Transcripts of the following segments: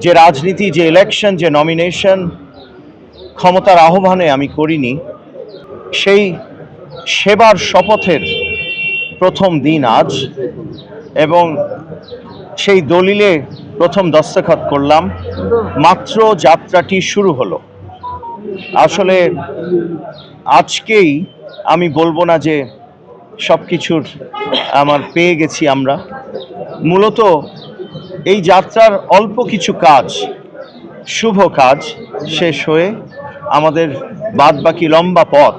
যে রাজনীতি, যে ইলেকশন, যে নমিনেশন, ক্ষমতার আহ্বানে আমি করিনি, সেই সেবার শপথের প্রথম দিন আজ, এবং সেই দলিলে প্রথম দস্তখত করলাম। মাত্র যাত্রাটি শুরু হলো। আসলে আজকেই আমি বলবো না যে সব কিছুর আমার পেয়ে গেছি আমরা। মূলত এই যাত্রার অল্প কিছু কাজ, শুভ কাজ শেষ হয়ে আমাদের বাদবাকি লম্বা পথ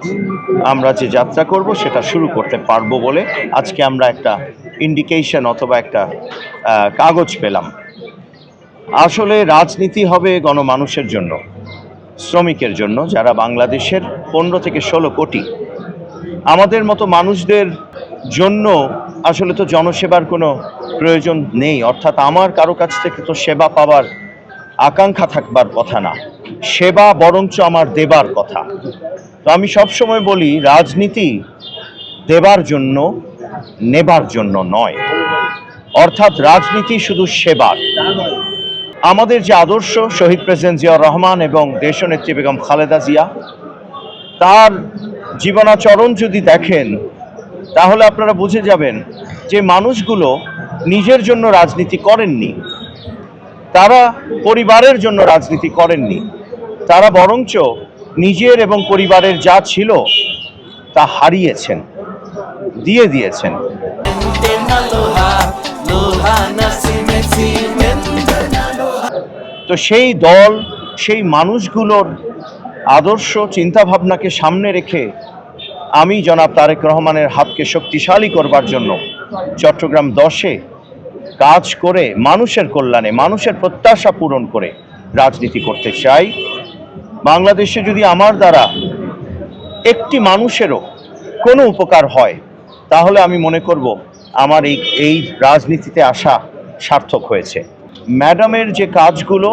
আমরা যে যাত্রা করব সেটা শুরু করতে পারবো বলে আজকে আমরা একটা ইন্ডিকেশন অথবা একটা কাগজ পেলাম। আসলে রাজনীতি হবে গণমানুষের জন্য, শ্রমিকের জন্য, যারা বাংলাদেশের 15 থেকে 16 কোটি। আমাদের মতো মানুষদের জন্য আসলে তো জনসেবার কোনো প্রয়োজন নেই, অর্থাৎ আমার কারো কাছ থেকে তো সেবা পাওয়ার আকাঙ্ক্ষা থাকবার কথা না, সেবা বরঞ্চ আমার দেবার কথা। তো আমি সবসময় বলি, রাজনীতি দেবার জন্য, নেবার জন্য নয়। অর্থাৎ রাজনীতি শুধু সেবার। আমাদের যে আদর্শ, শহীদ প্রেসিডেন্ট জিয়াউর রহমান এবং দেশনেত্রী বেগম খালেদা জিয়া, তার জীবনাচরণ যদি দেখেন তাহলে আপনারা বুঝে যাবেন যে মানুষগুলো নিজের জন্য রাজনীতি করেননি, তারা পরিবারের জন্য রাজনীতি করেননি, তারা বরঞ্চ নিজের এবং পরিবারের যা ছিল তা হারিয়েছেন, দিয়ে দিয়েছেন। তো সেই দল, সেই মানুষগুলোর আদর্শ চিন্তাভাবনাকে সামনে রেখে আমি জনাব তারেক রহমানের হাতকে শক্তিশালী করবার জন্য চট্টগ্রাম 10-এ কাজ করে মানুষের কল্যাণে, মানুষের প্রত্যাশা পূরণ করে রাজনীতি করতে চাই। বাংলাদেশে যদি আমার দ্বারা একটি মানুষেরও কোনো উপকার হয় তাহলে আমি মনে করব আমার এই রাজনীতিতে আসা সার্থক হয়েছে। ম্যাডামের যে কাজগুলো,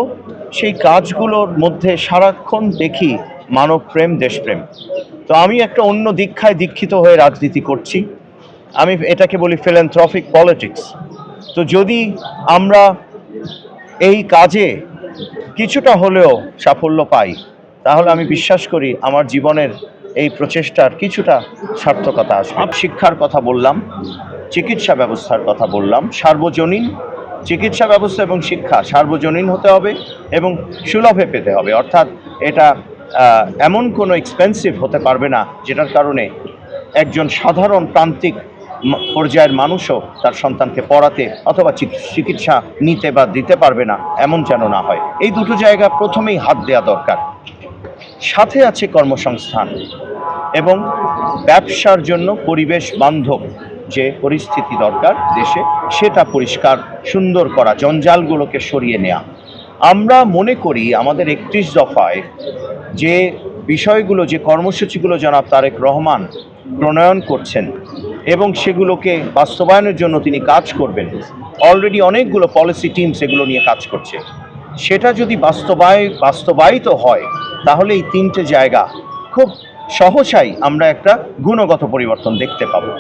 সেই কাজগুলোর মধ্যে সারাক্ষণ দেখি মানবপ্রেম, দেশপ্রেম। তো আমি একটা অন্য দীক্ষায় দীক্ষিত হয়ে রাজনীতি করছি, আমি এটাকে বলি ফিলান্থ্রপিক পলিটিক্স। তো যদি আমরা এই কাজে কিছুটা হলেও সাফল্য পাই তাহলে আমি বিশ্বাস করি আমার জীবনের এই প্রচেষ্টার কিছুটা সার্থকতা আসবে। শিক্ষার কথা বললাম, চিকিৎসা ব্যবস্থার কথা বললাম, সার্বজনীন চিকিৎসা ব্যবস্থা এবং শিক্ষা সার্বজনীন হতে হবে এবং সুলভে পেতে হবে। অর্থাৎ এটা এমন কোনো এক্সপেন্সিভ হতে পারবে না যেটার কারণে একজন সাধারণ প্রান্তিক পর্যায়ের মানুষও তার সন্তানকে পড়াতে অথবা চিকিৎসা নিতে বা দিতে পারবে না, এমন যেন না হয়। এই দুটো জায়গা প্রথমেই হাত দেওয়া দরকার। সাথে আছে কর্মসংস্থান এবং ব্যবসার জন্য পরিবেশ বান্ধব যে পরিস্থিতি দরকার দেশে, সেটা পরিষ্কার সুন্দর করা, জঞ্জালগুলোকে সরিয়ে নেওয়া। আমরা মনে করি আমাদের 31 দফায় যে বিষয়গুলো, যে কর্মসূচিগুলো জনাব তারেক রহমান প্রণয়ন করছেন এবং সেগুলোকে বাস্তবায়নের জন্য তিনি কাজ করবেন, অলরেডি অনেকগুলো পলিসি টিম সেগুলো নিয়ে কাজ করছে। সেটা যদি বাস্তবায়িত হয় তাহলে এই 3টে জায়গা খুব সহসাই আমরা একটা গুণগত পরিবর্তন দেখতে পাবো।